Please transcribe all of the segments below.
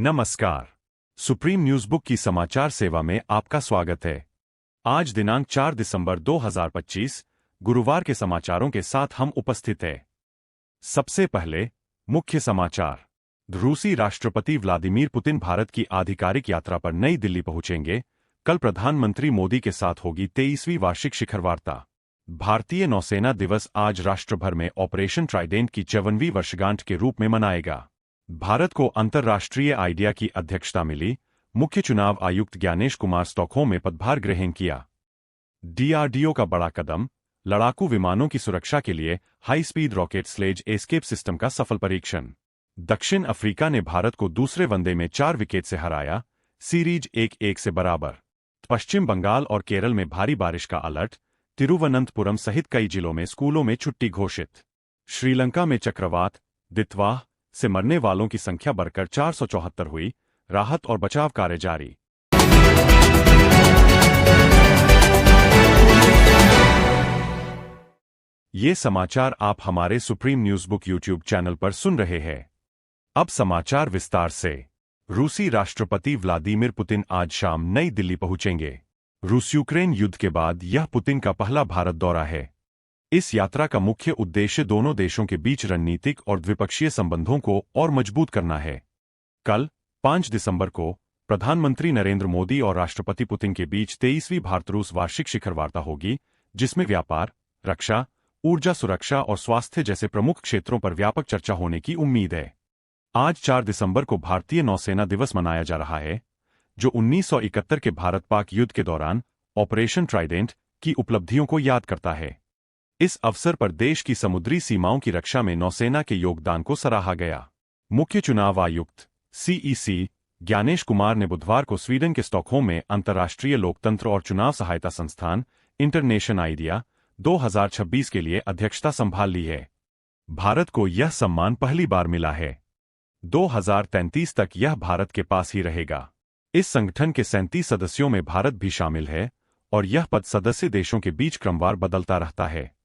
नमस्कार। Supreme news book की समाचार सेवा में आपका स्वागत है। आज दिनांक 4 दिसंबर 2025 गुरुवार के समाचारों के साथ हम उपस्थित हैं। सबसे पहले मुख्य समाचार। रूसी राष्ट्रपति व्लादिमीर पुतिन भारत की आधिकारिक यात्रा पर नई दिल्ली पहुंचेंगे। कल प्रधानमंत्री मोदी के साथ होगी 23वीं वार्षिक शिखर वार्ता। भारतीय नौसेना दिवस आज राष्ट्र भर में ऑपरेशन ट्राइडेंट की 54वीं वर्षगांठ के रूप में मनाएगा। भारत को अंतर्राष्ट्रीय आइडिया की अध्यक्षता मिली। मुख्य चुनाव आयुक्त ज्ञानेश कुमार स्टॉकहोम में पदभार ग्रहण किया। डीआरडीओ का बड़ा कदम। लड़ाकू विमानों की सुरक्षा के लिए high speed rocket sledge escape system का सफल परीक्षण। दक्षिण अफ्रीका ने भारत को दूसरे वनडे में 4 विकेट से हराया। सीरीज 1-1 से बराबर। पश्चिम बंगाल और केरल में भारी बारिश का अलर्ट। तिरुवनंतपुरम सहित कई जिलों में स्कूलों में छुट्टी घोषित। श्रीलंका में चक्रवात दितवाह से मरने वालों की संख्या बढ़कर 474 हुई। राहत और बचाव कार्य जारी। ये समाचार आप हमारे supreme news book YouTube channel पर सुन रहे हैं। अब समाचार विस्तार से। रूसी राष्ट्रपति व्लादिमीर पुतिन आज शाम नई दिल्ली पहुंचेंगे। रूस यूक्रेन युद्ध के बाद यह पुतिन का पहला भारत दौरा है। इस यात्रा का मुख्य उद्देश्य दोनों देशों के बीच रणनीतिक और द्विपक्षीय संबंधों को और मजबूत करना है। कल 5 दिसंबर को प्रधानमंत्री नरेंद्र मोदी और राष्ट्रपति पुतिन के बीच 23वीं भारत-रूस वार्षिक शिखर वार्ता होगी, जिसमें व्यापार, रक्षा, ऊर्जा सुरक्षा और स्वास्थ्य जैसे प्रमुख क्षेत्रों पर व्यापक चर्चा होने की उम्मीद है। आज 4 दिसंबर को भारतीय नौसेना दिवस मनाया जा रहा है, जो 1971 के भारत-पाक युद्ध के दौरान ऑपरेशन ट्राइडेंट की उपलब्धियों को याद करता है। इस अवसर पर देश की समुद्री सीमाओं की रक्षा में नौसेना के योगदान को सराहा गया। मुख्य चुनाव आयुक्त सीईसी ज्ञानेश कुमार ने बुधवार को स्वीडन के स्टॉकहोम में अंतर्राष्ट्रीय लोकतंत्र और चुनाव सहायता संस्थान इंटरनेशनल आइडिया 2026 के लिए अध्यक्षता संभाल ली है। भारत को यह सम्मान पहली बार मिला है। 2033 तक यह भारत के पास ही रहेगा। इस संगठन के 37 सदस्यों में भारत भी शामिल है और यह पद सदस्य देशों के बीच क्रमवार बदलता रहता है।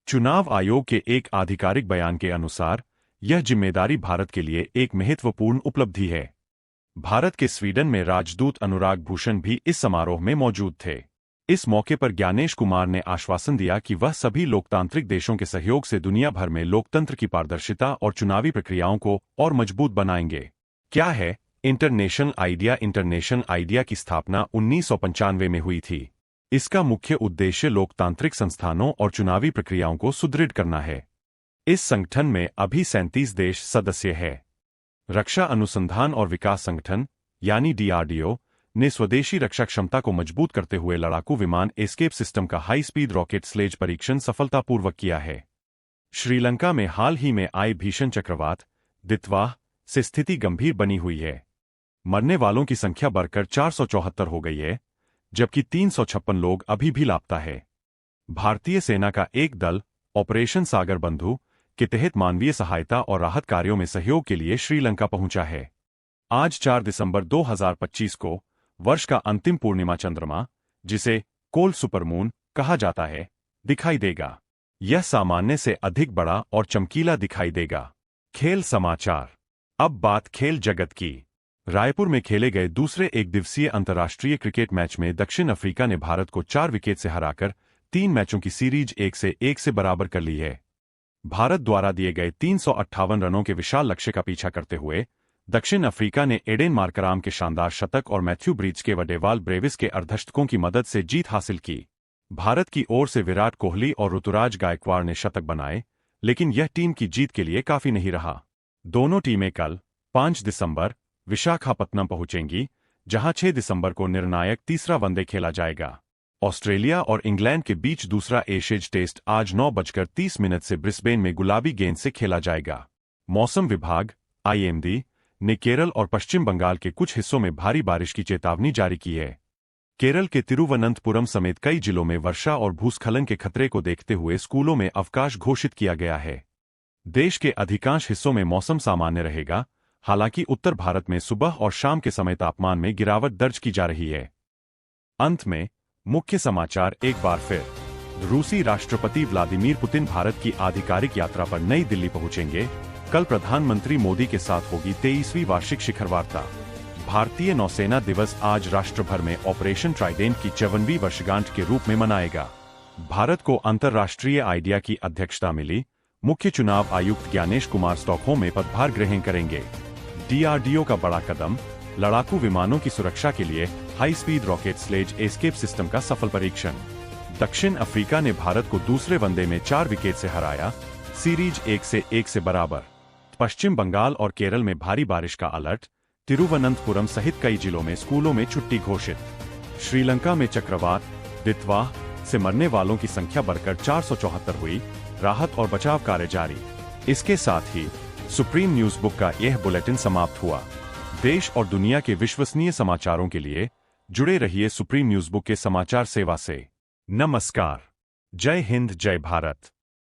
चुनाव आयोग के एक आधिकारिक बयान के अनुसार यह जिम्मेदारी भारत के लिए एक महत्वपूर्ण उपलब्धि है। भारत के स्वीडन में राजदूत अनुराग भूषण भी इस समारोह में मौजूद थे। इस मौके पर ज्ञानेश कुमार ने आश्वासन दिया कि वह सभी लोकतांत्रिक देशों के सहयोग से दुनिया भर में लोकतंत्र की पारदर्शिता और चुनावी प्रक्रियाओं को और मजबूत बनाएंगे। क्या है इंटरनेशनल आइडिया? इंटरनेशनल आइडिया की स्थापना 1995 में हुई थी। इसका मुख्य उद्देश्य लोकतांत्रिक संस्थानों और चुनावी प्रक्रियाओं को सुदृढ़ करना है। इस संगठन में अभी 37 देश सदस्य हैं। रक्षा अनुसंधान और विकास संगठन यानी डीआरडीओ ने स्वदेशी रक्षा क्षमता को मजबूत करते हुए लड़ाकू विमान एस्केप सिस्टम का हाई स्पीड रॉकेट स्लेज परीक्षण सफलतापूर्वक किया है। श्रीलंका में हाल ही में आए भीषण चक्रवात दितवाह से स्थिति गंभीर बनी हुई है। मरने वालों की संख्या बढ़कर 474 हो गई है, जबकि 356 लोग अभी भी लापता है। भारतीय सेना का एक दल ऑपरेशन सागर बंधु के तहत मानवीय सहायता और राहत कार्यों में सहयोग के लिए श्रीलंका पहुंचा है। आज 4 दिसंबर 2025 को वर्ष का अंतिम पूर्णिमा चंद्रमा, जिसे कोल्ड सुपरमून कहा जाता है, दिखाई देगा। यह सामान्य से अधिक बड़ा और चमकीला दिखाई देगा। खेल समाचार। अब बात खेल जगत की। रायपुर में खेले गए दूसरे एकदिवसीय अंतर्राष्ट्रीय क्रिकेट मैच में दक्षिण अफ्रीका ने भारत को 4 विकेट से हराकर 3 मैचों की सीरीज 1-1 से बराबर कर ली है। भारत द्वारा दिए गए 358 रनों के विशाल लक्ष्य का पीछा करते हुए दक्षिण अफ्रीका ने एडेन मार्कराम के शानदार शतक और मैथ्यू ब्रिज के वडेवाल ब्रेविस के अर्धशतकों की मदद से जीत हासिल की। भारत की ओर से विराट कोहली और ऋतुराज गायकवाड़ ने शतक बनाए, लेकिन यह टीम की जीत के लिए काफी नहीं रहा। दोनों टीमें कल 5 दिसंबर विशाखापत्तनम पहुंचेंगी, जहां 6 दिसंबर को निर्णायक तीसरा वनडे खेला जाएगा। ऑस्ट्रेलिया और इंग्लैंड के बीच दूसरा एशेज टेस्ट आज 9:30 से ब्रिस्बेन में गुलाबी गेंद से खेला जाएगा। मौसम विभाग आईएमडी ने केरल और पश्चिम बंगाल के कुछ हिस्सों में भारी बारिश की चेतावनी जारी की है। केरल के तिरुवनंतपुरम समेत कई जिलों में वर्षा और भूस्खलन के खतरे को देखते हुए स्कूलों में अवकाश घोषित किया गया है। देश के अधिकांश हिस्सों में मौसम सामान्य रहेगा, हालांकि उत्तर भारत में सुबह और शाम के समय तापमान में गिरावट दर्ज की जा रही है। अंत में मुख्य समाचार एक बार फिर। रूसी राष्ट्रपति व्लादिमीर पुतिन भारत की आधिकारिक यात्रा पर नई दिल्ली पहुंचेंगे। कल प्रधानमंत्री मोदी के साथ होगी 23वीं वार्षिक शिखर वार्ता। भारतीय नौसेना दिवस आज राष्ट्र भर में ऑपरेशन ट्राइडेंट की 54वीं वर्षगांठ के रूप में मनाएगा। भारत को अंतर्राष्ट्रीय आइडिया की अध्यक्षता मिली। मुख्य चुनाव आयुक्त ज्ञानेश कुमार स्टॉकहोम में पदभार ग्रहण करेंगे। डीआरडीओ का बड़ा कदम, लड़ाकू विमानों की सुरक्षा के लिए high speed rocket sledge escape system का सफल परीक्षण। दक्षिण अफ्रीका ने भारत को दूसरे वनडे में 4 विकेट से हराया। सीरीज 1 से बराबर। पश्चिम बंगाल और केरल में भारी बारिश का अलर्ट। तिरुवनंतपुरम सहित कई जिलों में स्कूलों में छुट्टी घोषित। श्रीलंका में चक्रवात दितवाह से मरने वालों की संख्या बढ़कर 474 हुई। राहत और बचाव कार्य जारी। इसके साथ ही सुप्रीम न्यूज बुक का यह बुलेटिन समाप्त हुआ। देश और दुनिया के विश्वसनीय समाचारों के लिए जुड़े रहिए सुप्रीम न्यूज बुक के समाचार सेवा से। नमस्कार। जय हिंद, जय भारत।